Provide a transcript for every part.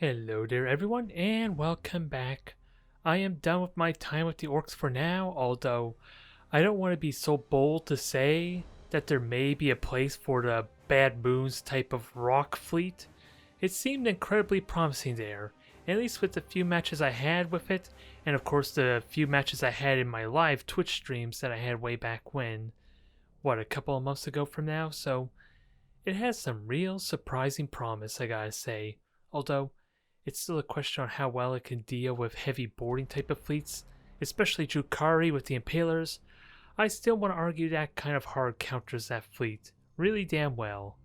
Hello there everyone and welcome back. I am done with my time with the orcs for now, although I don't want to be so bold to say that there may be a place for the Bad Moons type of rock fleet. It seemed incredibly promising there, at least with the few matches I had with it, and of course the few matches I had in my live Twitch streams that I had way back when, a couple of months ago from now, so it has some real surprising promise, I gotta say, although it's still a question on how well it can deal with heavy boarding type of fleets, especially Drukhari with the Impalers. I still want to argue that kind of hard counters that fleet really damn well.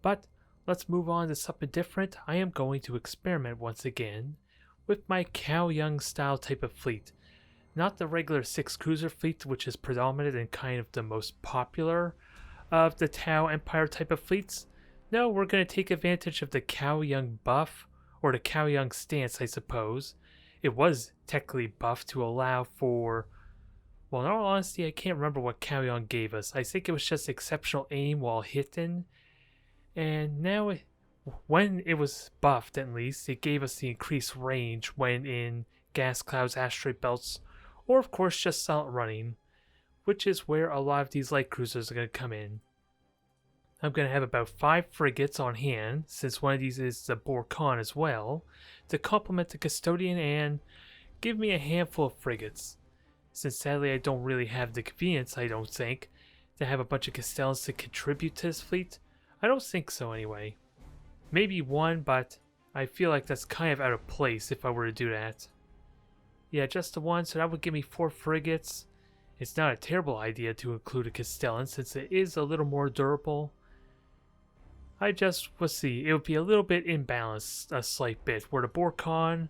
But let's move on to something different. I am going to experiment once again with my Cao Yung style type of fleet. Not the regular 6 cruiser fleet, which is predominant and kind of the most popular of the Tau Empire type of fleets. No, we're going to take advantage of the Cao Yung buff, or the Cao Yung stance, I suppose. It was technically buffed to allow for, well, in all honesty, I can't remember what Cao Yung gave us. I think it was just exceptional aim while hitting, and now, when it was buffed at least, it gave us the increased range when in gas clouds, asteroid belts, or of course just silent running, which is where a lot of these light cruisers are going to come in. I'm going to have about 5 frigates on hand, since one of these is the Borkon as well, to complement the Custodian and give me a handful of frigates. Since sadly I don't really have the convenience, I don't think, to have a bunch of Castellans to contribute to this fleet. I don't think so anyway. Maybe one, but I feel like that's kind of out of place if I were to do that. Yeah, just the one, so that would give me 4 frigates. It's not a terrible idea to include a Castellan since it is a little more durable. We'll see, it would be a little bit imbalanced, a slight bit, where the Borkon,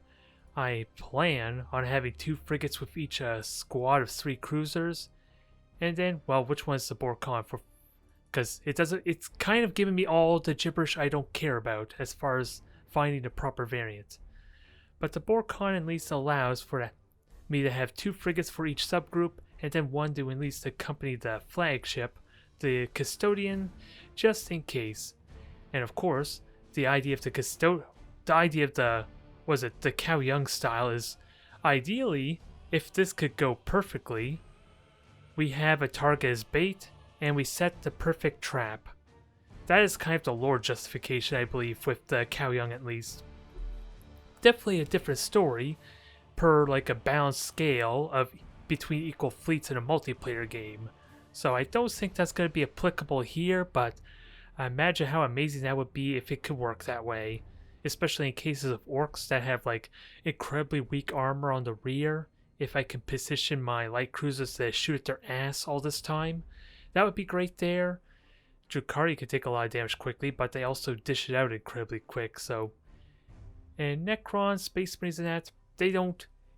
I plan on having 2 frigates with each squad of 3 cruisers, and then, well, which one's the Borkon for, because it's kind of giving me all the gibberish I don't care about as far as finding the proper variant. But the Borkon at least allows for me to have 2 frigates for each subgroup, and then one to at least accompany the flagship, the Custodian, just in case. And of course, the idea of the Cao Yung style is, ideally, if this could go perfectly, we have a target as bait, and we set the perfect trap. That is kind of the lore justification, I believe, with the Cao Yung at least. Definitely a different story, per like a balanced scale of between equal fleets in a multiplayer game. So I don't think that's going to be applicable here, but I imagine how amazing that would be if it could work that way, especially in cases of orcs that have like incredibly weak armor on the rear. If I can position my light cruisers to shoot at their ass all this time, that would be great there. Drukhari can take a lot of damage quickly, but they also dish it out incredibly quick, so. And Necron, Space Marines and that,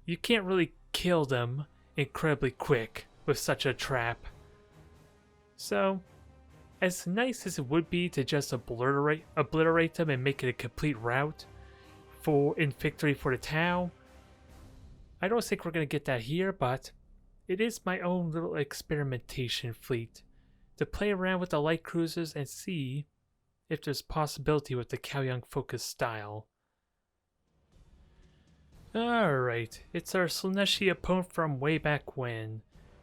you can't really kill them incredibly quick with such a trap. So, as nice as it would be to just obliterate them and make it a complete rout in victory for the Tau, I don't think we're going to get that here, but it is my own little experimentation fleet to play around with the light cruisers and see if there's possibility with the Cao Yung focus style. Alright, it's our Slaaneshi opponent from way back when.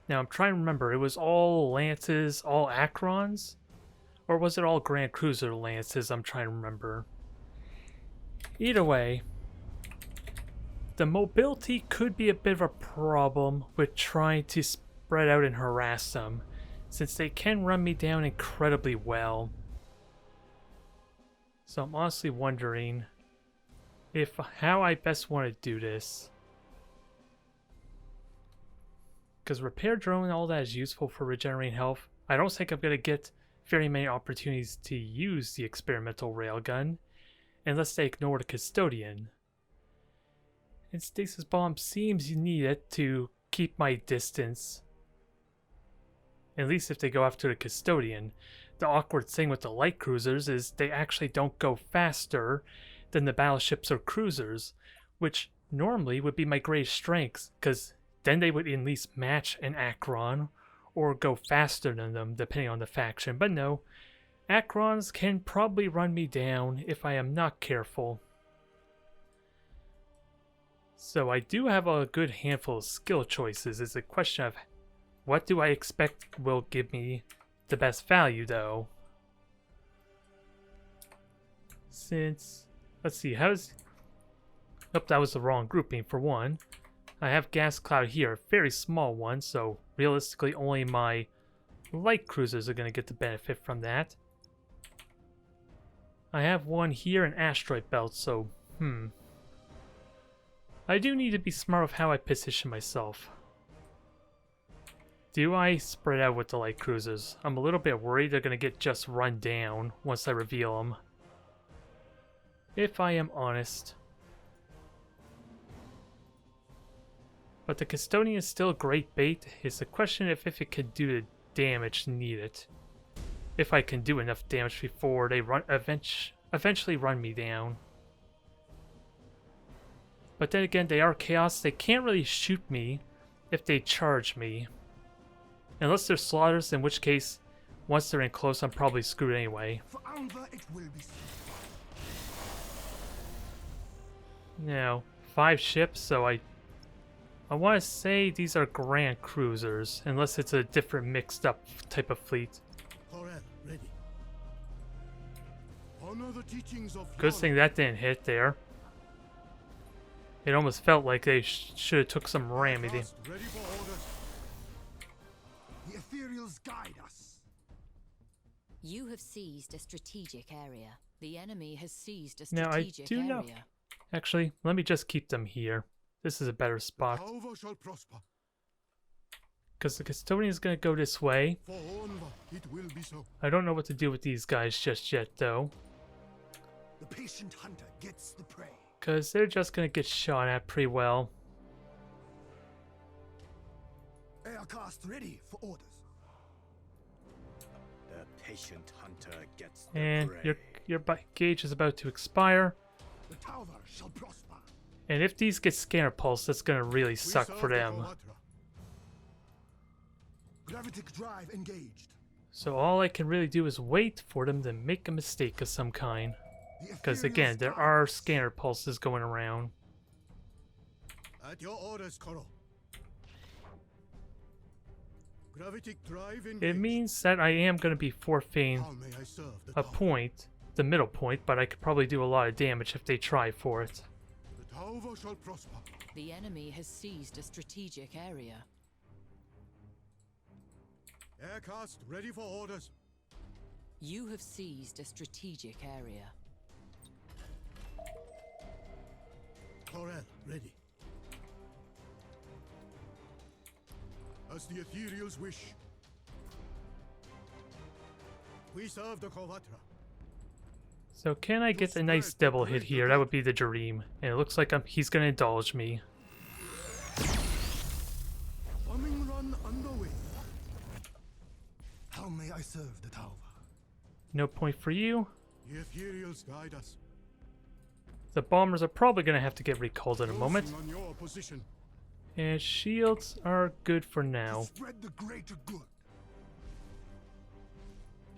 Now I'm trying to remember, it was all Lances, all Acrons? Or was it all Grand Cruiser Lances? I'm trying to remember. Either way, the mobility could be a bit of a problem with trying to spread out and harass them, since they can run me down incredibly well. So I'm honestly wondering how I best want to do this. Because repair drone and all that is useful for regenerating health. I don't think I'm going to get very many opportunities to use the experimental railgun unless they ignore the Custodian. And Stasis Bomb seems needed to keep my distance. At least if they go after the Custodian. The awkward thing with the light cruisers is they actually don't go faster than the battleships or cruisers, which normally would be my greatest strengths, because then they would at least match an Acron or go faster than them depending on the faction. But no, Acrons can probably run me down if I am not careful. So I do have a good handful of skill choices. It's a question of what do I expect will give me the best value, though. Since, let's see, how's... Oh, that was the wrong grouping for one. I have Gas Cloud here, a very small one, so realistically only my light cruisers are going to get the benefit from that. I have one here, an Asteroid Belt, so, I do need to be smart with how I position myself. Do I spread out with the light cruisers? I'm a little bit worried they're going to get just run down once I reveal them. If I am honest. But the Custodian is still a great bait. It's a question if it can do the damage needed. If I can do enough damage before they eventually run me down. But then again, they are chaos. They can't really shoot me if they charge me. Unless they're slaughters, in which case, once they're in close, I'm probably screwed anyway. Now, 5 ships, so I want to say these are Grand Cruisers, unless it's a different mixed up type of fleet. Good thing that didn't hit there. It almost felt like they should have took some ramming. The ethereals guide us. You have seized a strategic area. The enemy has seized a Now I strategic do know. area. Actually, let me just keep them here. This is a better spot. Because the Custodian is going to go this way. I don't know what to do with these guys just yet, though. The patient hunter gets the prey. Because they're just going to get shot at pretty well. Aircraft ready for orders. The patient hunter gets the And prey. your gauge is about to expire. The tower shall prosper. And if these get scanner pulse, that's going to really suck for them. Gravitic drive engaged. So all I can really do is wait for them to make a mistake of some kind. Because again, there are scanner pulses going around. At your orders, Koro. Gravitic drive engaged. It means that I am going to be forfeiting How may I serve the a tower? point, the middle point, but I could probably do a lot of damage if they try for it. The tower shall prosper. The enemy has seized a strategic area. Aircraft ready for orders. You have seized a strategic area. Corel ready. As the ethereals wish. We serve the Kovatra. So can I get a nice double hit here? That would be the dream. And it looks like he's going to indulge me. Bombing run underway. How may I serve the tower? No point for you. The ethereals guide us. The bombers are probably going to have to get recalled in a moment. Closing on your position. And shields are good for now. Spread the greater good.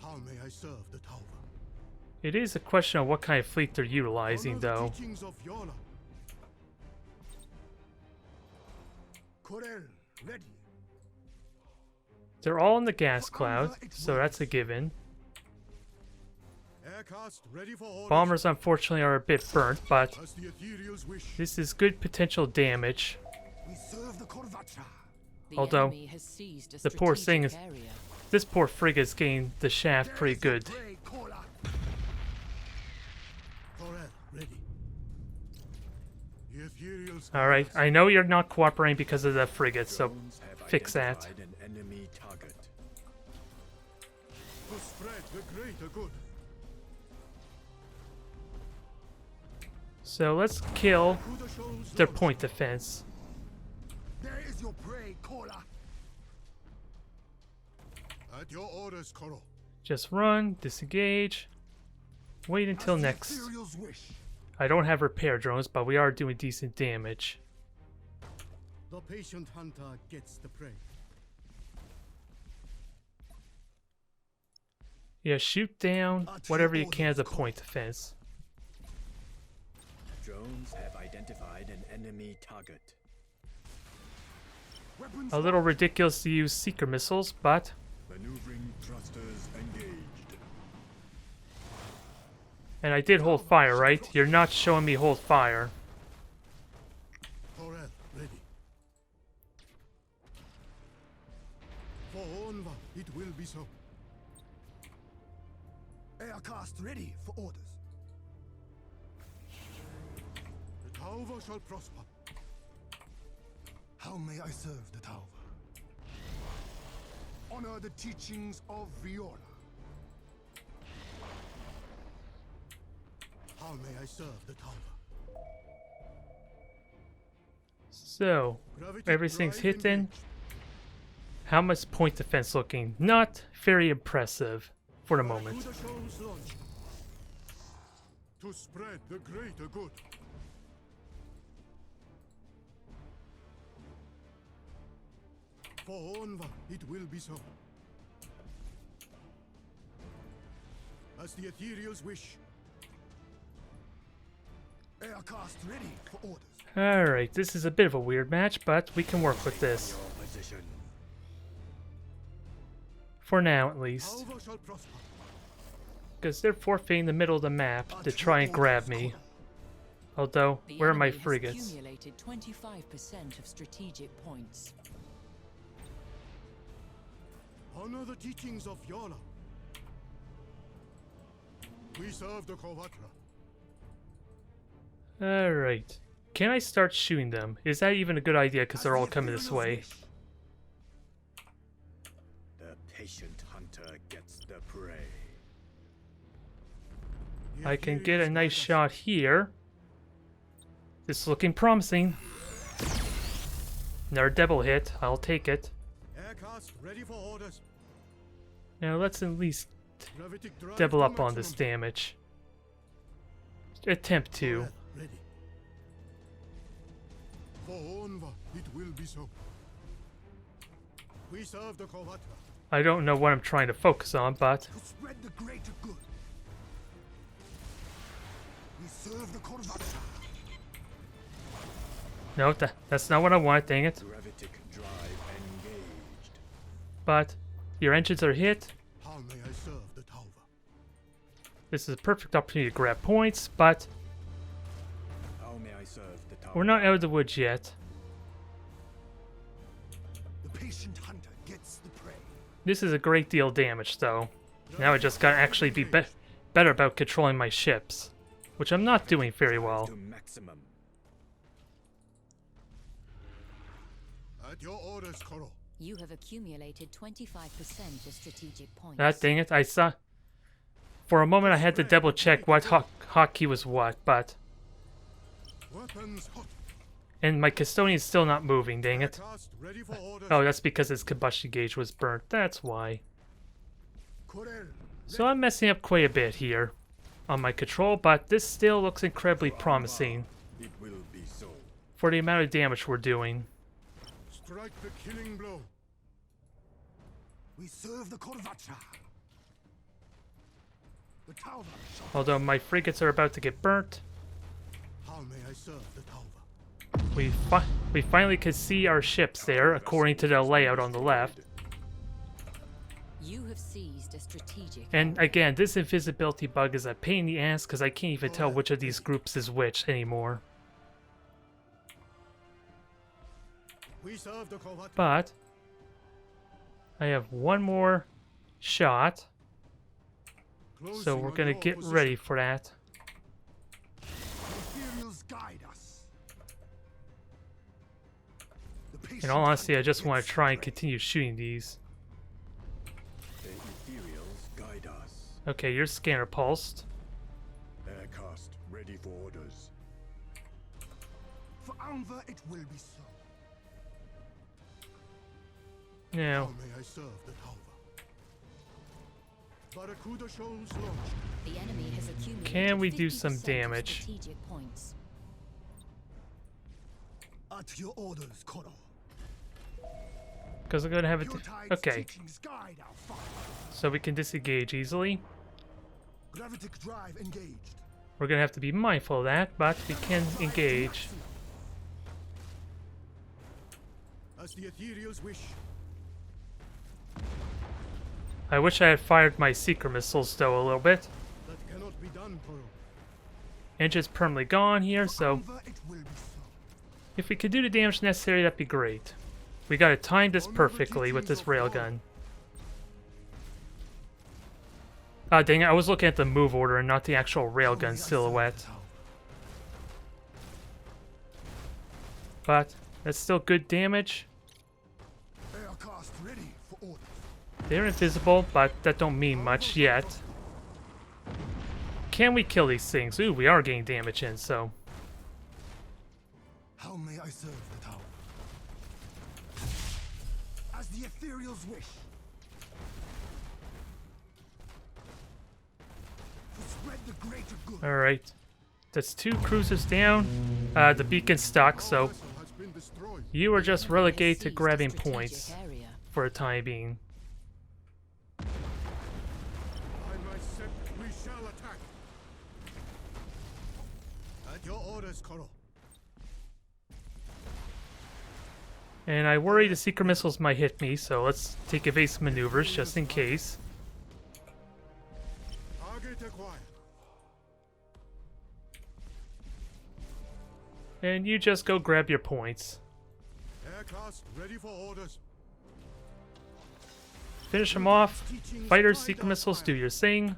How may I serve the tower? It is a question of what kind of fleet they're utilizing, Honor the though. teachings of Yola. Corel ready. They're all in the gas cloud, so that's a given. Aircraft ready for orders. Bombers, unfortunately, are a bit burnt, but As the ethereals wish. this is good potential damage. We serve the Korvatra. The Although, enemy has seized a the poor strategic thing is- area. This poor frigate's getting the shaft pretty good. Corel ready. The ethereals guide Alright, us. I know you're not cooperating because of the frigate, so Drones have fix that. identified an enemy target. To spread the greater good. So let's kill To the shoals their lost. point defense. There is your prey, Kola. At your orders, Koro. Just run, disengage, wait until As the next. ethereals wish. I don't have repair drones, but we are doing decent damage. The patient hunter gets the prey. Yeah, shoot down whatever you can as a point defense. Drones have identified an enemy target. Weapons A little ridiculous to use seeker missiles, but maneuvering thrusters engaged. and I did hold fire, right? You're not showing me hold fire. Torel ready. For Onva, it will be so. Aircast ready for orders. The Tauva shall prosper. How may I serve the Tauva? Honor the teachings of Viola. How may I serve the Tauva? So, Gravity everything's drive hidden. engaged. How much point defense looking? Not very impressive for the moment. Barracuda shows launch. To spread the greater good. For Onva, it will be so. As the ethereals wish. Aircast ready for orders. Alright, this is a bit of a weird match, but we can work with this. Your position. For now, at least. Tauva shall prosper. Because they're forfeiting the middle of the map to try and grab me. Although, The where are my enemy has frigates? accumulated 25% of strategic points. Honor the teachings of Yola. We serve the Kovatra. Alright. Can I start shooting them? Is that even a good idea because they're all coming this way? The patient hunter gets the prey. The I can Ethereals get a nice guide us. shot here. This is looking promising. Another double hit. I'll take it. Aircast ready for orders. Now let's at least Gravitic drive double to up on this maximum. damage. Attempt to. Torel ready. For Onva, it will be so. We serve the Kovatra. I don't know what I'm trying to focus on, but To spread the greater good. We serve the Kovatra. no, that's not what I want, dang it. Gravitic drive engaged. But your engines are hit. How may I serve the Tauva? This is a perfect opportunity to grab points, but How may I serve the tower? we're not out of the woods yet. The patient hunter gets the prey. This is a great deal of damage, though. Now I just gotta actually be better about controlling my ships, which I'm not doing very well. To maximum. At your orders, Koro. You have accumulated 25% of strategic points. Ah, dang it, I saw... For a moment I had to double check what hotkey was what, but... Weapons hot. And my custodian's still not moving, dang it. Aircast ready for orders. Oh, that's because his combustion gauge was burnt, that's why. Corel. So I'm messing up quite a bit here on my control, but this still looks incredibly promising It will be so. for the amount of damage we're doing. Strike the killing blow. We serve the Korvatra. The Tauva shall. Although my frigates are about to get burnt, How may I serve the Tauva? we finally could see our ships there according to the layout on the left. You have seized a strategic And area. again, this invisibility bug is a pain in the ass because I can't even tell which of these groups is which anymore. We serve the Korvatra. But I have one more shot, Closing so we're on gonna your get position. ready for that. The Ethereals guide us. The In patient all honesty, I hunter just want gets to try and the prey. continue shooting these. The ethereals guide us. Okay, your scanner pulsed. Aircast ready for orders. For Anva, it will be so. How Now, may I serve the Tauva? Barracuda shows launched. The enemy has accumulated Can we do some 50% of damage? strategic points. At your orders, Koro. because I'm gonna have it. Puretide's Okay, teachings guide our fire. so we can disengage easily. Gravitic drive engaged. We're gonna have to be mindful of that, but we can engage. As the ethereals wish. I wish I had fired my seeker missiles though a little bit. That cannot be done, Toro. Engine's permanently gone here, so However, it will be so. if we could do the damage necessary, that'd be great. We gotta time this perfectly with this railgun. Ah, dang it, I was looking at the move order and not the actual railgun silhouette. But that's still good damage. Aircraft ready for orders. They're invisible, but that don't mean much yet. Can we kill these things? Ooh, we are getting damage in, so... How may I serve the tower? As the ethereals wish. To spread the greater good. Alright. That's 2 cruisers down. The beacon's stuck, so... Vessel has been destroyed. You are just The enemy has relegated to seized a grabbing strategic points area. for the time being. By my set, we shall attack. At your orders, Koro. And I worry the seeker missiles might hit me, so let's take evasive maneuvers just in case. Target acquired. And you just go grab your points. Aircraft ready for orders. Finish them off. Fighters, seeker missiles, do your thing.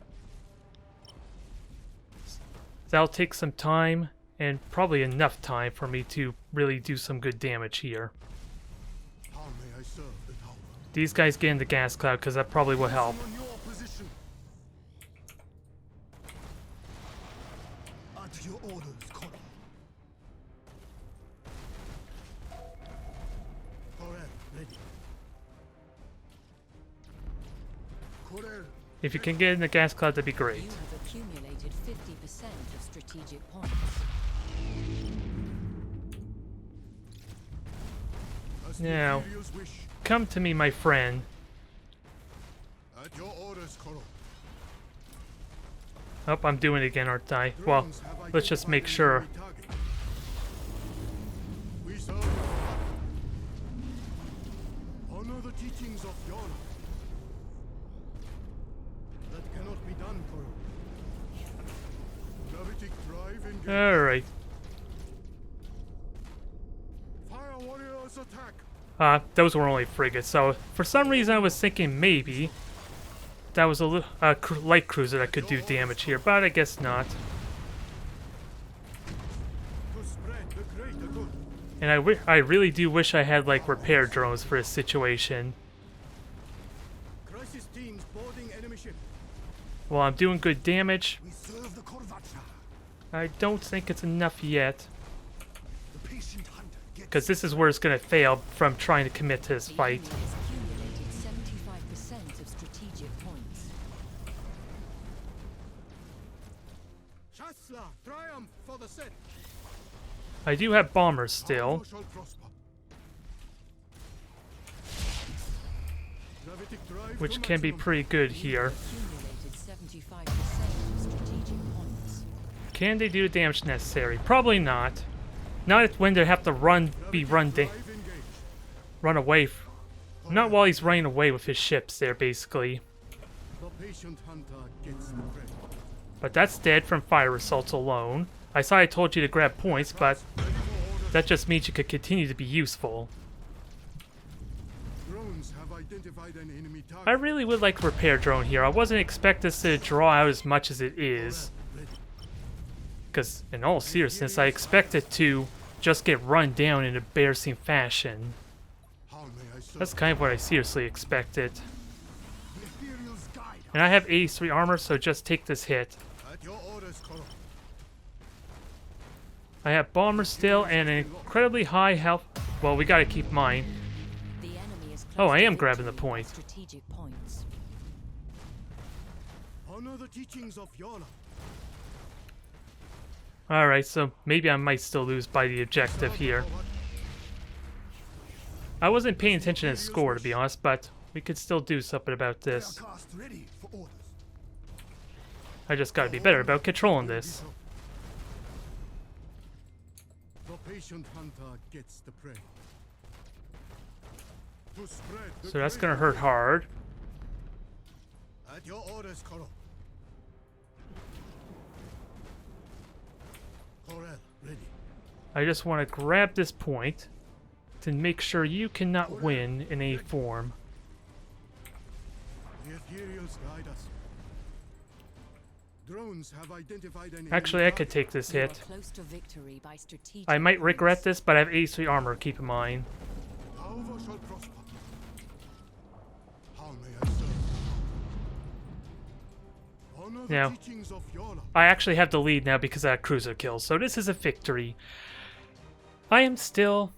That'll take some time, and probably enough time for me to really do some good damage here. How may I serve the tower? These guys get in the gas cloud, because that probably will help. On your position. At your orders, Koro. Corel, ready. Corel, If you can get in the gas cloud, that'd be great. You have accumulated 50% of strategic points. as the Now. ethereals wish. Come to me, my friend. At your orders, Koro. Oh, I'm doing it again, aren't I? Well, Drones have let's just make identified sure. enemy target. We serve the Father. Honor the teachings of Yona. That cannot be done, Koro. Gravitic drive engage. Alright. Fire warriors attack. Those were only frigates, so for some reason I was thinking maybe that was a light cruiser that could do damage here, but I guess not. To spread the greater good. And I really do wish I had like repair drones for this situation. Crisis teams boarding enemy ship. Well, I'm doing good damage. We serve the Korvacha. I don't think it's enough yet, The patient hunter gets because this is where it's going to fail from trying to commit to this The fight. enemy has accumulated 75% of strategic points. Chasla, triumph for the set. I do have bombers still. Our shall prosper. Gravitic drive Which to can be maximum. pretty good here. Accumulated 75% of strategic points. Can they do the damage necessary? Probably not. Not when they have to run Drive engage. away. Not while he's running away with his ships there, basically. The patient hunter gets the prey. But that's dead from fire assaults alone. I saw I told you to grab points, but Ready for orders. that just means you could continue to be useful. Drones have identified an enemy target. I really would like a repair drone here. I wasn't expecting this to draw out as much as it is. Ready. Because, in all seriousness, I expect it to just get run down in embarrassing fashion. How may I serve? That's kind of what I seriously expected. The ethereal's guide. And I have 83 armor, so just take this hit. At your orders, Koro. I have bombers still and an incredibly high health. Well, we gotta keep mine. The enemy is Oh, close I to am grabbing the victory by point. Strategic points. Honor the teachings of Yona. Alright, so maybe I might still lose by the objective here. I wasn't paying attention to the score, to be honest, but we could still do something about this. Aircraft ready for orders. I just gotta be better about controlling this. patient hunter gets the prey. To spread the So that's great gonna hurt hard. At your orders, Koro. Corel, ready. I just want to grab this point to make sure you cannot win in any form. The Ethereals guide us. Drones have identified an Actually, I enemy could take this You are hit. close to victory by strategic I might regret moves. this, but I have 83 armor, keep in mind. target. However shall prosper. How may I serve? Honor the Now, teachings of Yola. I actually have the lead now because of that cruiser kill, so this is a victory. I am still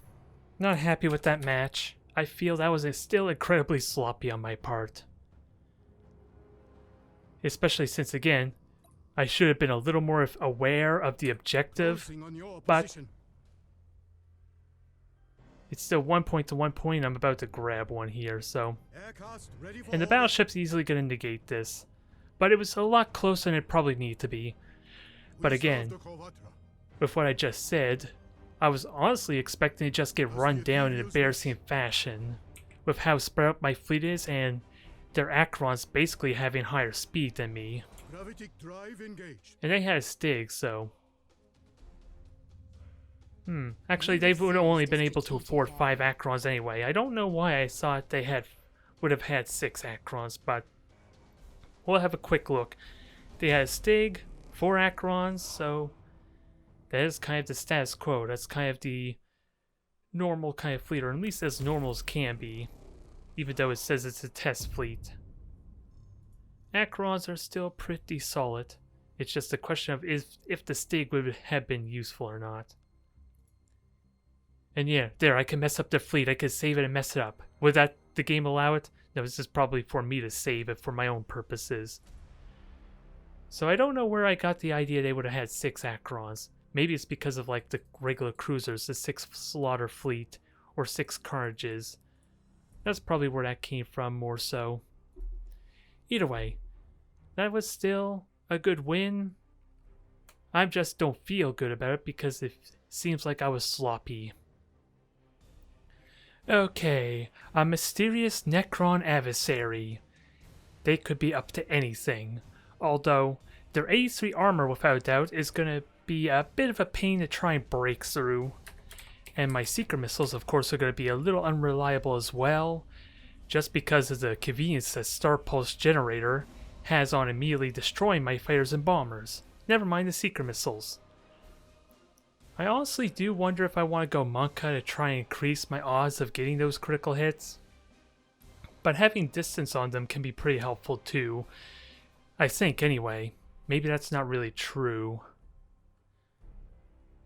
not happy with that match. I feel that was still incredibly sloppy on my part. Especially since, again, I should have been a little more aware of the objective, Focusing on your but position. it's still 1 point to 1 point. I'm about to grab one here, so. Aircast ready for And the order. battleship's easily going to negate this. But it was a lot closer than it probably needed to be. But We again, serve the Kovatra. with what I just said, I was honestly expecting to just get run down in embarrassing fashion. With how spread out my fleet is and their Acrons basically having higher speed than me. Gravitic drive engaged. And they had a Stig, so... Actually, they would have only been able to afford 5 Acrons anyway. I don't know why I thought they would have had 6 Acrons, but... We'll have a quick look. They had a Stig, 4 Acrons, so... That is kind of the status quo. That's kind of the normal kind of fleet, or at least as normal as can be. Even though it says it's a test fleet. Acrons are still pretty solid. It's just a question of if the Stig would have been useful or not. And yeah, there, I can mess up the fleet. I could save it and mess it up. Would the game allow it? No, this is probably for me to save it for my own purposes. So I don't know where I got the idea they would have had 6 Acrons. Maybe it's because of like the regular cruisers, the 6 Slaughter Fleet, or 6 Carnages. That's probably where that came from more so. Either way, that was still a good win. I just don't feel good about it because it seems like I was sloppy. Okay, a mysterious Necron adversary. They could be up to anything. Although, their 83 armor without doubt is going to be a bit of a pain to try and break through. And my secret missiles, of course, are going to be a little unreliable as well, just because of the convenience that Star Pulse Generator has on immediately destroying my fighters and bombers. Never mind the secret missiles. I honestly do wonder if I want to go Monka to try and increase my odds of getting those critical hits. But having distance on them can be pretty helpful too. I think anyway. Maybe that's not really true.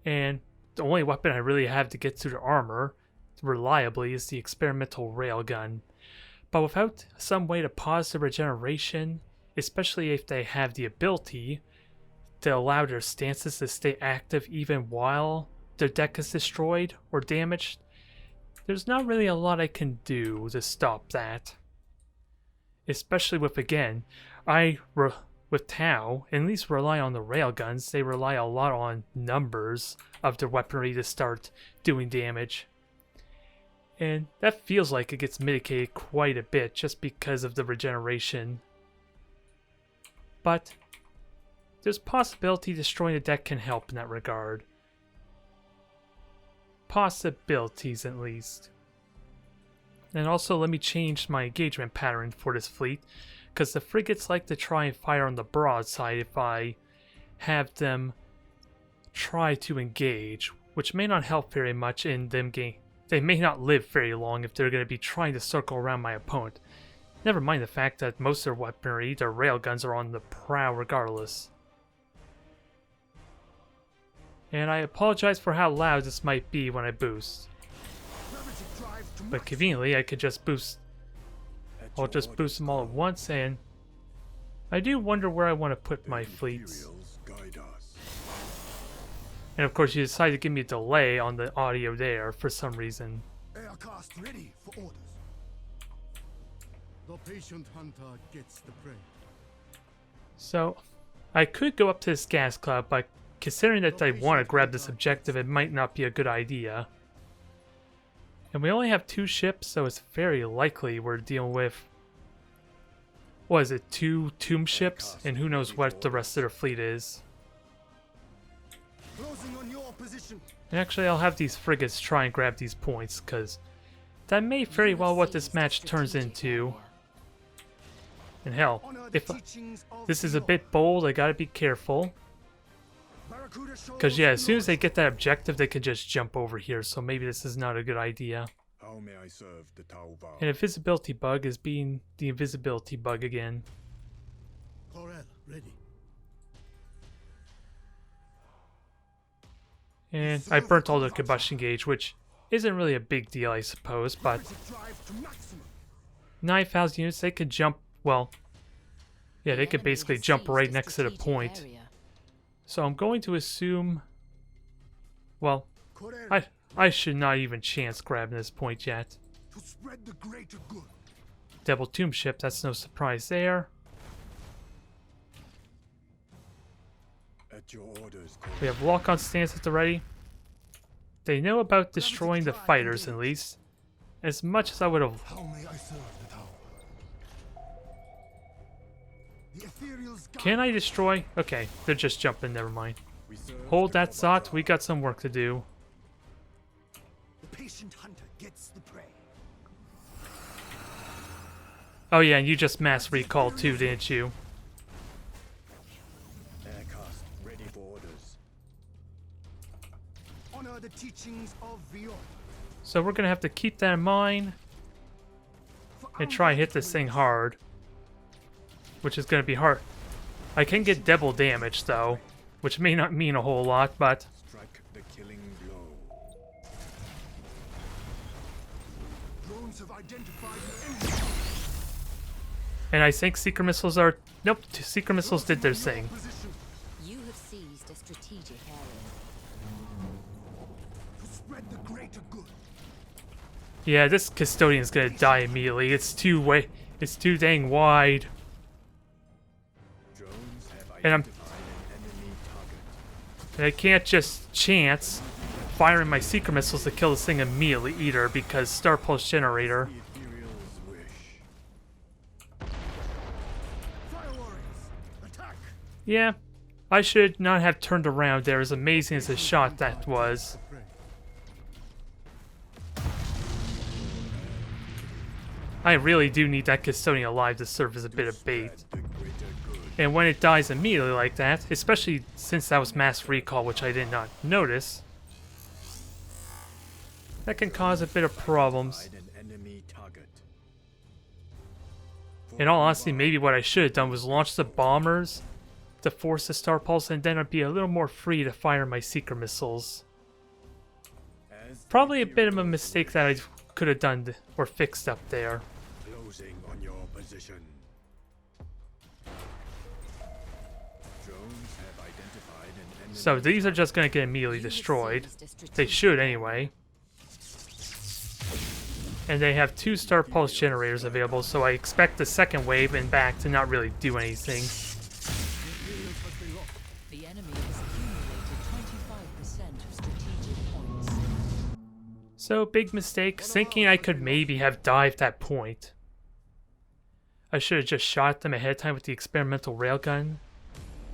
And the only weapon I really have to get through the armor reliably is the experimental railgun. But without some way to pause the regeneration, especially if they have the ability to allow their stances to stay active even while their deck is destroyed or damaged, there's not really a lot I can do to stop that. Especially with, again, with Tau, at least rely on the railguns. They rely a lot on numbers of their weaponry to start doing damage. And that feels like it gets mitigated quite a bit just because of the regeneration. But there's possibility destroying the deck can help in that regard. Possibilities, at least. And also, let me change my engagement pattern for this fleet, because the frigates like to try and fire on the broadside if I have them try to engage, which may not help very much in them getting... They may not live very long if they're going to be trying to circle around my opponent. Never mind the fact that most of their weaponry, their railguns, are on the prow regardless. And I apologize for how loud this might be when I boost. Gravitic drive to But conveniently, I could just boost... I'll just boost them all at once, and... I do wonder where I want to put my fleets. Guide us. And of course, you decide to give me a delay on the audio there for some reason. Aircast ready for orders. The patient hunter gets the prey. So, I could go up to this gas cloud, but considering that I want to grab this objective, it might not be a good idea. And we only have 2 ships, so it's very likely we're dealing with... What is it, 2 tomb ships? And who knows what the rest of their fleet is. Closing on your position. And actually, I'll have these frigates try and grab these points, because that may very well what this match turns into. And hell, if this is a bit bold, I gotta be careful. Because yeah, as soon as they get that objective, they can just jump over here, so maybe this is not a good idea. How may I serve the Tauva? An invisibility bug is being the invisibility bug again. Corel, ready. And I burnt all the combustion gauge, which isn't really a big deal, I suppose, but... 9,000 units, they could jump, well... Yeah, they could basically jump right next to the point. So I'm going to assume... Well, I should not even chance grabbing this point yet. To spread the greater good. Devil Tomb Ship, that's no surprise there. At your orders, We have lock-on stance at the ready. They know about destroying the fighters, at least. As much as I would have... How may I serve the tower? The ethereal's Can I destroy? Okay, they're just jumping, never mind. we serve Hold the that Tauva. thought, we got some work to do. The patient hunter gets the prey. Oh yeah, and you just mass recalled too, didn't you? Aircast ready for orders. Honor the teachings of Vior. So we're gonna have to keep that in mind and try and hit this thing hard. Which is gonna be hard. I can get double damage though, which may not mean a whole lot, but Strike the killing blow. Drones have identified the enemy. and I think seeker missiles are nope, seeker missiles did their thing. Position You have seized a strategic area. to spread the greater good. Yeah, this custodian's gonna die immediately. It's too dang wide. Drones have And I'm identified an enemy target. And I can't just chance firing my seeker missiles to kill this thing immediately either, because Star Pulse Generator. The ethereal's wish. Fire warriors, attack! Yeah, I should not have turned around there, as amazing as a shot that was. Prey. I really do need that custodian alive to serve as a bit of bait. The greater good. And when it dies immediately like that, especially since that was mass recall, which I did not notice, that can cause a bit of problems. Find an enemy target. In all honesty, maybe what I should have done was launch the bombers to force the Star Pulse, and then I'd be a little more free to fire my seeker missiles. As the Probably a bit of a ethereal's mistake that I could have done or fixed up there. closing on your position. Drones have identified an enemy. So these are just going to get immediately You have destroyed. seized a They strategic should area. anyway. And they have 2 Star Pulse generators available, so I expect the second wave and back to not really do anything. The enemy has accumulated 25% of strategic points. So, big mistake, thinking I could maybe have dived that point. I should have just shot them ahead of time with the experimental railgun.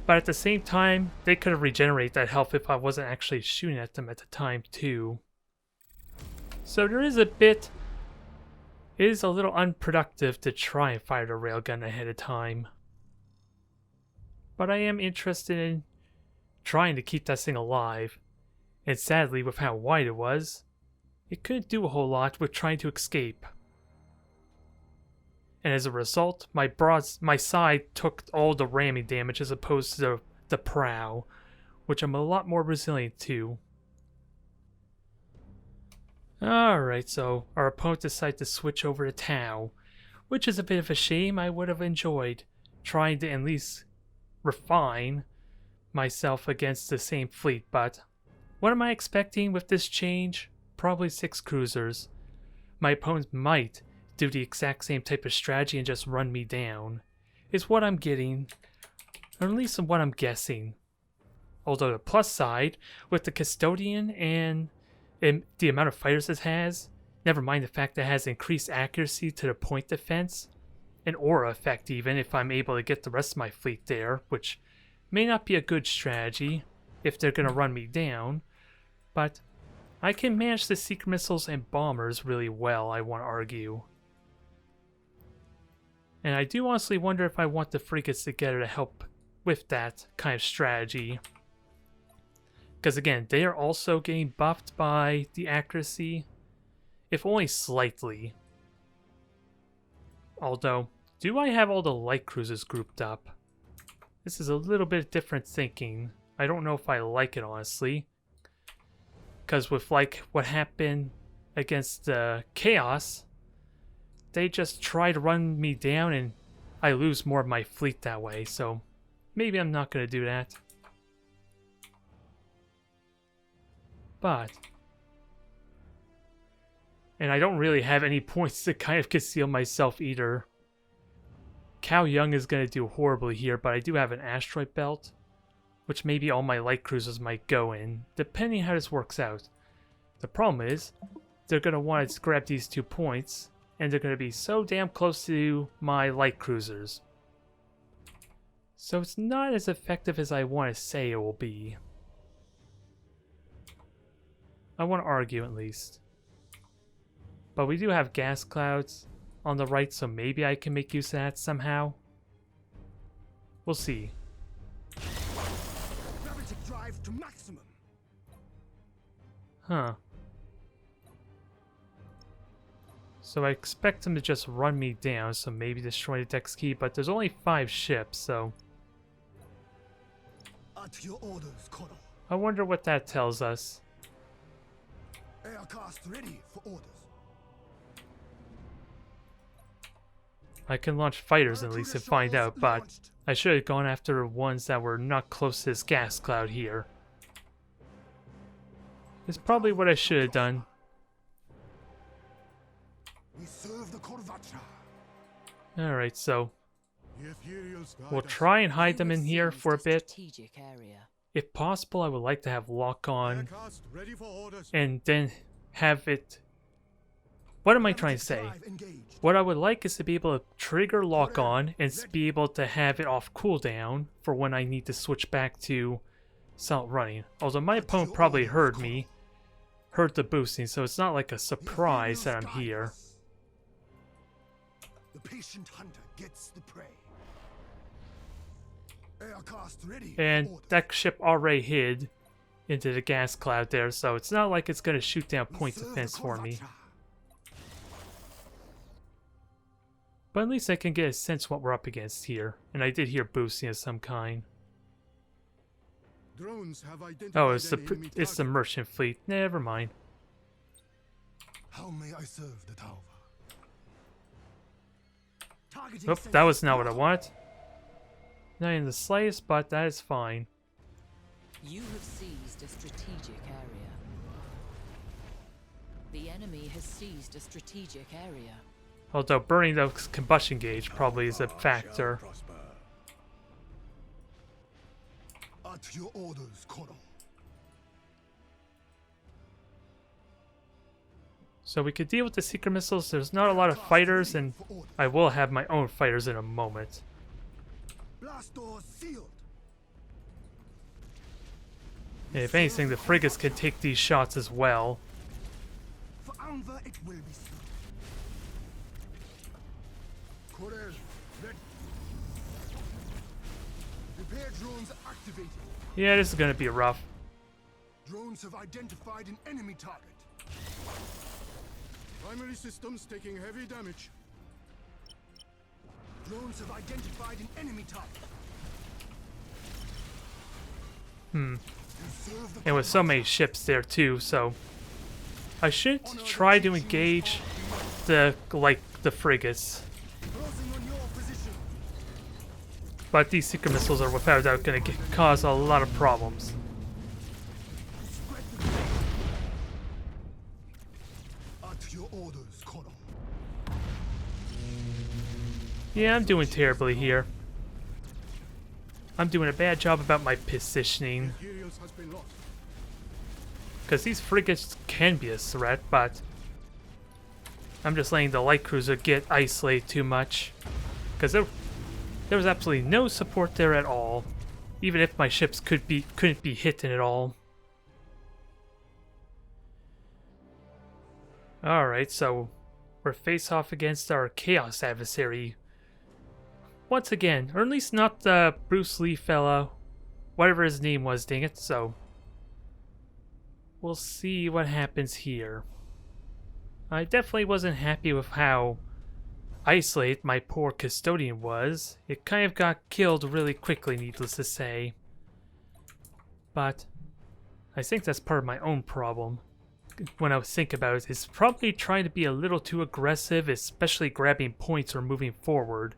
But at the same time, they could have regenerated that health if I wasn't actually shooting at them at the time too. So there is a bit... It is a little unproductive to try and fire the railgun ahead of time. But I am interested in trying to keep that thing alive. And sadly, with how wide it was, it couldn't do a whole lot with trying to escape. And as a result, my side took all the ramming damage as opposed to the prow, which I'm a lot more resilient to. Alright, so our opponent decided to switch over to Tau, which is a bit of a shame. I would have enjoyed trying to at least refine myself against the same fleet, but what am I expecting with this change? Probably 6 cruisers. My opponent might do the exact same type of strategy and just run me down, is what I'm getting, or at least what I'm guessing. Although the plus side, with the Custodian and the amount of fighters it has, never mind the fact that it has increased accuracy to the point defense, an aura effect even if I'm able to get the rest of my fleet there, which may not be a good strategy if they're going to run me down, but I can manage the secret missiles and bombers really well, I want to argue. And I do honestly wonder if I want the frigates together to help with that kind of strategy. Because again, they are also getting buffed by the accuracy, if only slightly. Although, do I have all the light cruisers grouped up? This is a little bit different thinking. I don't know if I like it, honestly. Because with like what happened against Chaos, they just try to run me down and I lose more of my fleet that way. So maybe I'm not going to do that. But... and I don't really have any points to kind of conceal myself either. Cao Young is going to do horribly here, but I do have an asteroid belt, which maybe all my light cruisers might go in, depending how this works out. The problem is, they're going to want to grab these 2 points, and they're going to be so damn close to my light cruisers. So it's not as effective as I want to say it will be. I want to argue at least. But we do have gas clouds on the right, so maybe I can make use of that somehow. We'll see. Gravity drive to maximum. Huh. So I expect them to just run me down, so maybe destroy the Dex key, but there's only 5 ships, so... At your orders, Colonel. I wonder what that tells us. Aircraft ready for orders. I can launch fighters at least to find out, but I should have gone after ones that were not close to this gas cloud here. It's probably what I should have done. We serve the Corvacha. Alright, so The Ethereals guide we'll us. try and hide them in here for a bit. Strategic area. If possible, I would like to have lock on Aircraft ready for orders. and then have it... What am I trying to say? Drive engaged. What I would like is to be able to trigger lock on and be able to have it off cooldown for when I need to switch back to solid running. Although my opponent probably heard me, heard the boosting, so it's not like a surprise that I'm here. The patient hunter gets the prey. Aircraft ready. And for orders. that ship already hid into the gas cloud there, so it's not like it's going to shoot down We point serve the defense for me. Corvacha. But at least I can get a sense what we're up against here. And I did hear boosting of some kind. Drones have identified Oh, it's an enemy the target. merchant fleet. Never mind. How may I serve the Talva? Targeting Oop, that was not what I wanted. Not in the slightest, but that is fine. You have seized a strategic area. The enemy has seized a strategic area. Although burning the combustion gauge probably is a factor. Prosper. At your orders, Colonel. So we could deal with the secret missiles. There's not a lot of fighters, and I will have my own fighters in a moment. Blast doors sealed. And if anything, the frigates can take these shots as well. For Anva it will be so. Corel, ready. Repair drones activated. Yeah, this is going to be rough. Drones have identified an enemy target. Primary systems taking heavy damage. Drones have identified an enemy target. You serve the And with so many ships there too, so I should try to engage the frigates. closing on your position. But these secret missiles are without doubt going to cause a lot of problems. Spread the blade. At your orders, Colonel. Yeah, I'm doing terribly here. I'm doing a bad job about my positioning. Imperials has been lost. Because these frigates can be a threat, but I'm just letting the light cruiser get isolated too much. Because there was absolutely no support there at all. Even if my ships couldn't be hitting at all. Alright, so we're face off against our Chaos adversary. Once again, or at least not the Bruce Lee fella. Whatever his name was, dang it, so we'll see what happens here. I definitely wasn't happy with how isolated my poor custodian was. It kind of got killed really quickly, needless to say. But I think that's part of my own problem. When I think about it, is probably trying to be a little too aggressive, especially grabbing points or moving forward.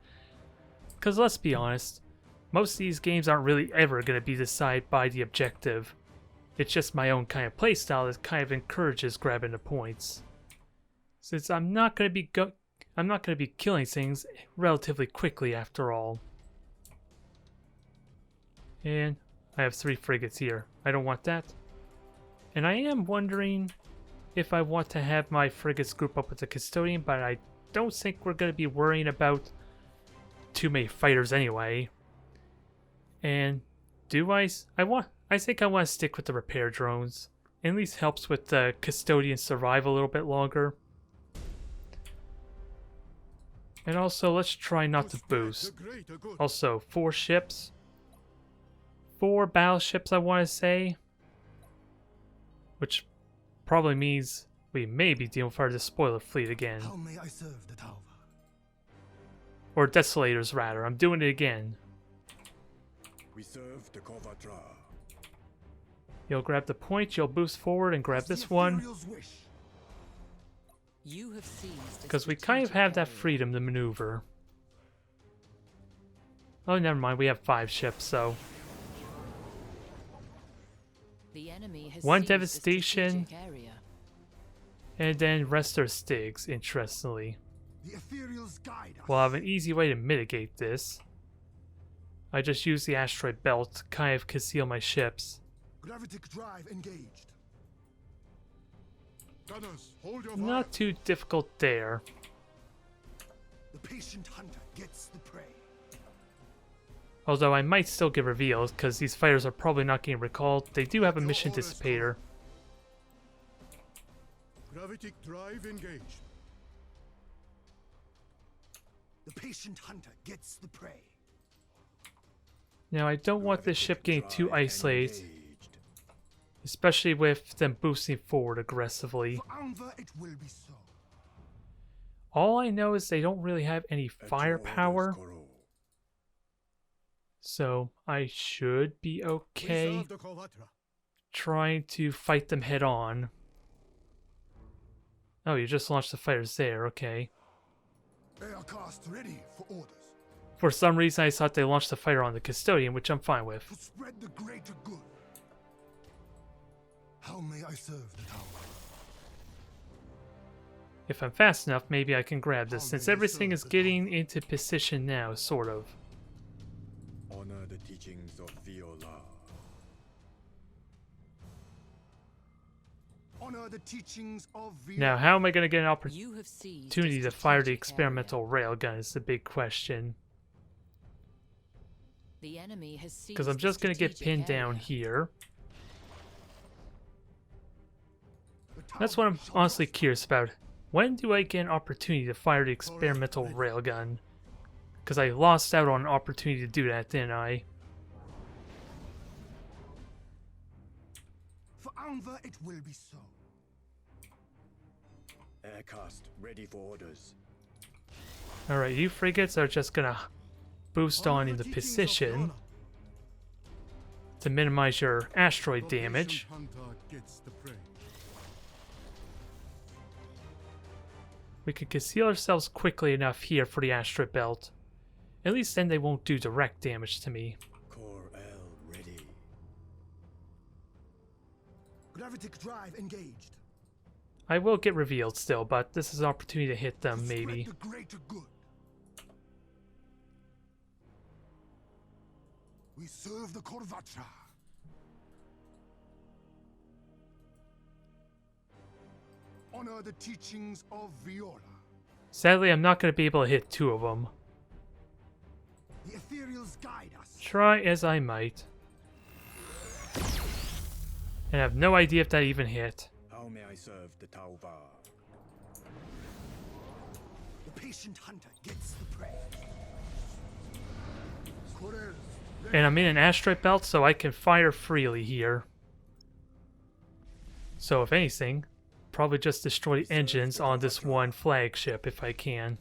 Because let's be honest, most of these games aren't really ever going to be decided by the objective. It's just my own kind of playstyle that kind of encourages grabbing the points. Since I'm not going to be killing things relatively quickly after all. And I have 3 frigates here. I don't want that. And I am wondering if I want to have my frigates group up with the custodian, but I don't think we're going to be worrying about too many fighters anyway. And I think I want to stick with the repair drones. At least helps with the custodian survive a little bit longer. And also, let's try not to boost. Also, 4 ships. 4 battleships, I want to say. Which probably means we may be dealing with our despoiler fleet again. How may I serve the Talva? Or desolators, rather. I'm doing it again. We serve the Kovatra. You'll grab the point, you'll boost forward and grab this one. You have seized Because we kind of have that freedom to maneuver. Oh, never mind. We have 5 ships, so. The enemy has 1 seized a devastation. strategic area. And then rest our Stigs, interestingly. The ethereals guide us. We'll have an easy way to mitigate this. I just use the asteroid belt to kind of conceal my ships. Gravitic drive engaged. Gunners, hold your fire. Not too difficult there. The patient hunter gets the prey. Although I might still get revealed, because these fighters are probably not getting recalled. They do have a mission dissipator. Gravitic drive engaged. The patient hunter gets the prey. Now I don't want this ship getting too isolated, especially with them boosting forward aggressively. For Anva it will be so. All I know is they don't really have any firepower, so I should be okay We serve the Kovatra. trying to fight them head on. Oh, you just launched the fighters there, okay. Aircast ready for orders. For some reason I thought they launched the fighter on the custodian, which I'm fine with. To spread the greater good. How may I serve the tower? If I'm fast enough, maybe I can grab this, since everything is getting into position now, sort of. Honor the teachings of Viola. Honor the teachings of Now, how am I going to get an You have seized a opportunity to fire the strategic experimental railgun is the big question. area. The enemy has seized Because I'm a just going to get strategic pinned down area. here. the That's tower what I'm shall honestly prosper. curious about. When do I get an opportunity to fire the experimental railgun? Because I lost out on an opportunity to do that, didn't I? For Anva it will be so. Aircast ready for orders. Alright, you frigates are just going to boost on Honor into the teachings of position Fiona. to minimize your asteroid The damage. patient hunter gets the prey. We could conceal ourselves quickly enough here for the asteroid belt. At least then they won't do direct damage to me. Core L ready. Gravitic drive engaged. I will get revealed still, but this is an opportunity to hit them, To spread maybe. the greater good. We serve the Corvatra. Honor the teachings of Viola. Sadly, I'm not going to be able to hit two of them. The ethereals guide us. Try as I might. And I have no idea if that even hit. How may I serve the Tauva? The patient hunter gets the prey. Corel, And I'm in an asteroid belt, so I can fire freely here. So if anything, probably just destroy the engines on this one flagship if I can.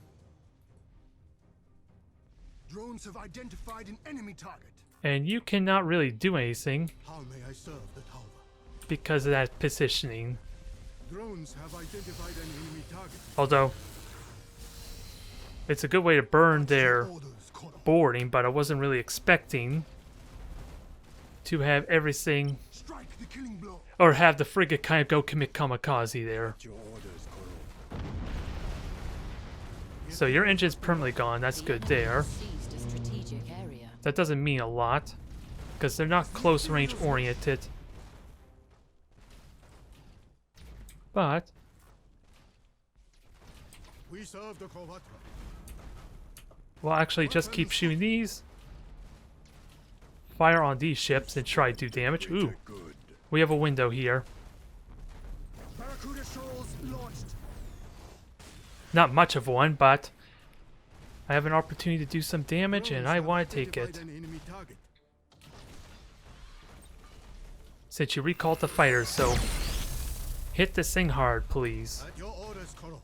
drones have identified an enemy target. And you cannot really do anything How may I serve the Tauva? because of that positioning. Drones have identified an enemy target. Although, it's a good way to burn their Orders, Corel. boarding, but I wasn't really expecting to have everything, Strike the killing blow. or have the frigate kind of go commit kamikaze there. Your orders, Coral. So your engine's permanently gone, that's good there. Seized a strategic area. That doesn't mean a lot, because they're not close range oriented. But, We serve the Corvatra. we'll actually just keep shooting these. Fire on these ships and try to do damage. Ooh, Good. we have a window here. Barracuda shoals launched. Not much of one, but I have an opportunity to do some damage and Drones I have want to take identified it. an enemy target. Since you recalled the fighters, so hit this thing hard, please. At your orders, Corel.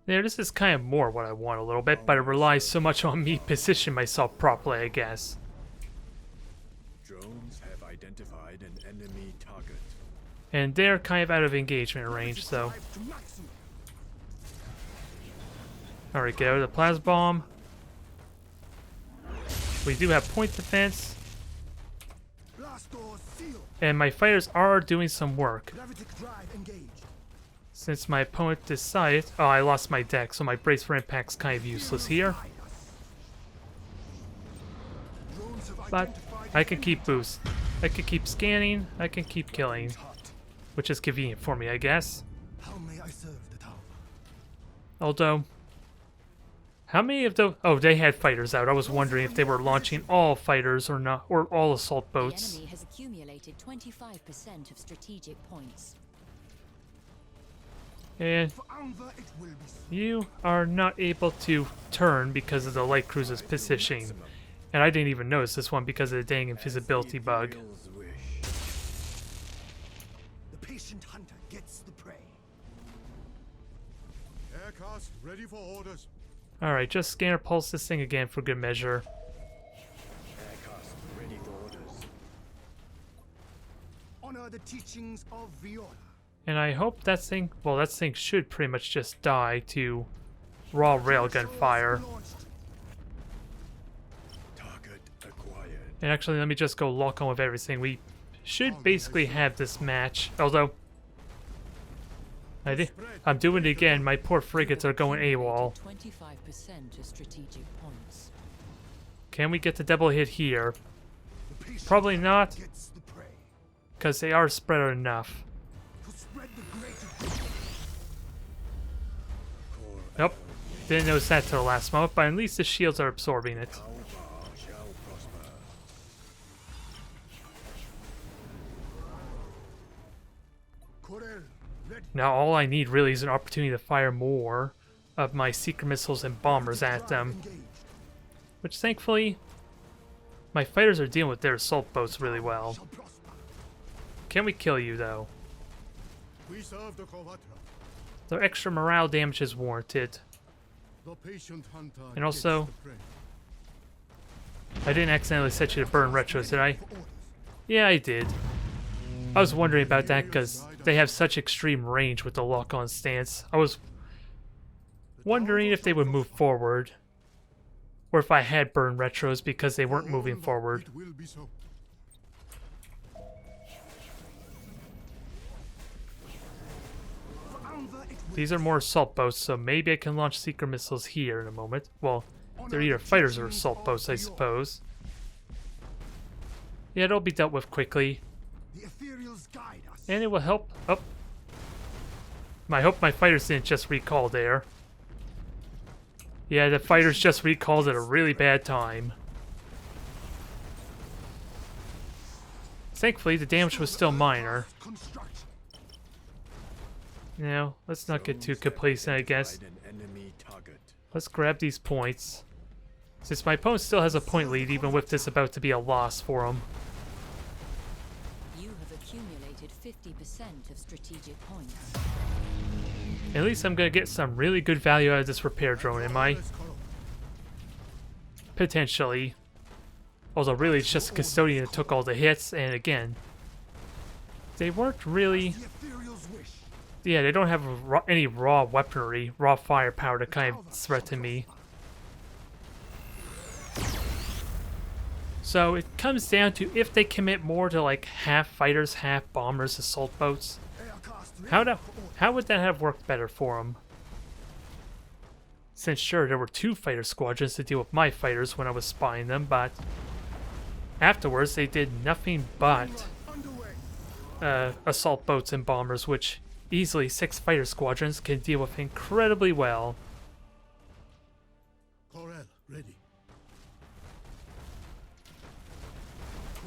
There, this is kind of more what I want a little bit, but it relies so much on me position myself properly, I guess. Drones have identified an enemy target. And they're kind of out of engagement range, so... Drive to maximum. Alright, get out of the plasma bomb. We do have point defense, Blast doors sealed. and my fighters are doing some work. Gravitic drive engaged. Since my opponent decided... Oh, I lost my deck, so my brace for impact's kind of useless here. Guide us. Drones have But identified I an can enemy keep boost. I can keep scanning, I can keep killing. target. Which is convenient for me, I guess. How may I serve the Tauva? Although... How many of those... Oh, they had fighters out. I was wondering if they were launching all fighters or not, or all assault The boats. enemy has accumulated 25% of strategic points. And For Anva it will be so. you are not able to turn because of the light cruiser's positioning. And I didn't even notice this one because of the dang invisibility bug. Ethereals wish. The patient hunter gets the prey. Aircast ready for orders. Alright, just scanner pulse this thing again for good measure. Aircast ready for orders. Honor the teachings of Viola. And I hope that thing... Well, that thing should pretty much just die to raw railgun fire. Launched. Target acquired. And actually, let me just go lock on with everything. We should basically have this match. Although... I'm doing it again. My poor frigates are going AWOL. 25% of strategic points. Can we get the double hit here? The patient Probably not, gets the prey. because they are spread out enough. To spread the greater good. Core Nope. Didn't notice that till the last moment, but at least the shields are absorbing it. Tauva shall prosper. Corel, ready. Now all I need really is an opportunity to fire more of my secret missiles and bombers at them. Engaged. Which thankfully, my fighters are dealing with their assault boats really well. Shall prosper. Can we kill you though? We serve the Corvatra. The extra morale damage is warranted. The patient hunter And also- gets the prey. I didn't accidentally set you to burn retros, did I? For orders. Yeah, I did. I was wondering about that because they have such extreme range with the lock-on stance. I was wondering if they would move forward. Or if I had burn retros because they weren't moving Anva, forward. It will be so. For Anva, it will These are more assault boats, so maybe I can launch secret missiles here in a moment. Well, They're either fighters or assault boats, I suppose. Yeah, it'll be dealt with quickly. The ethereals guide us. And it will help. Oh. I hope my fighters didn't just recall there. Yeah, the fighters just recalled at a really bad time. Thankfully, the damage was still minor. Construct. Now, let's not get too complacent, I guess. An enemy target. Let's grab these points. Since my opponent still has a point lead, even with this about to be a loss for him. You have accumulated 50% of strategic points. At least I'm gonna get some really good value out of this repair drone, am I? Potentially. Although really it's just a custodian that took all the hits, and again, they weren't really... The ethereals wish. Yeah, they don't have any raw weaponry, raw firepower to kind of threaten me. So it comes down to if they commit more to like half fighters, half bombers, assault boats. How would that have worked better for them? Since sure, there were 2 fighter squadrons to deal with my fighters when I was spying them, but afterwards they did nothing but assault boats and bombers, which easily 6 fighter squadrons can deal with incredibly well. Corel, ready.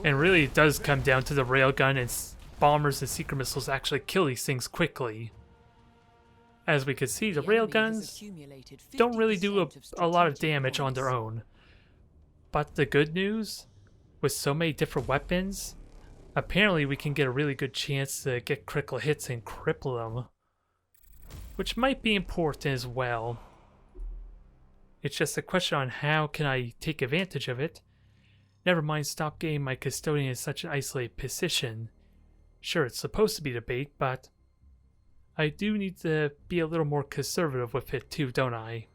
And really it does come down to the railgun, and bombers and secret missiles actually kill these things quickly. As we can see, the railguns don't really do a lot of damage on their own. But the good news, with so many different weapons, apparently we can get a really good chance to get critical hits and cripple them. Which might be important as well. It's just a question on how can I take advantage of it. Never mind stop getting my custodian in such an isolated position. Sure, it's supposed to be the bait, but I do need to be a little more conservative with it too, don't I?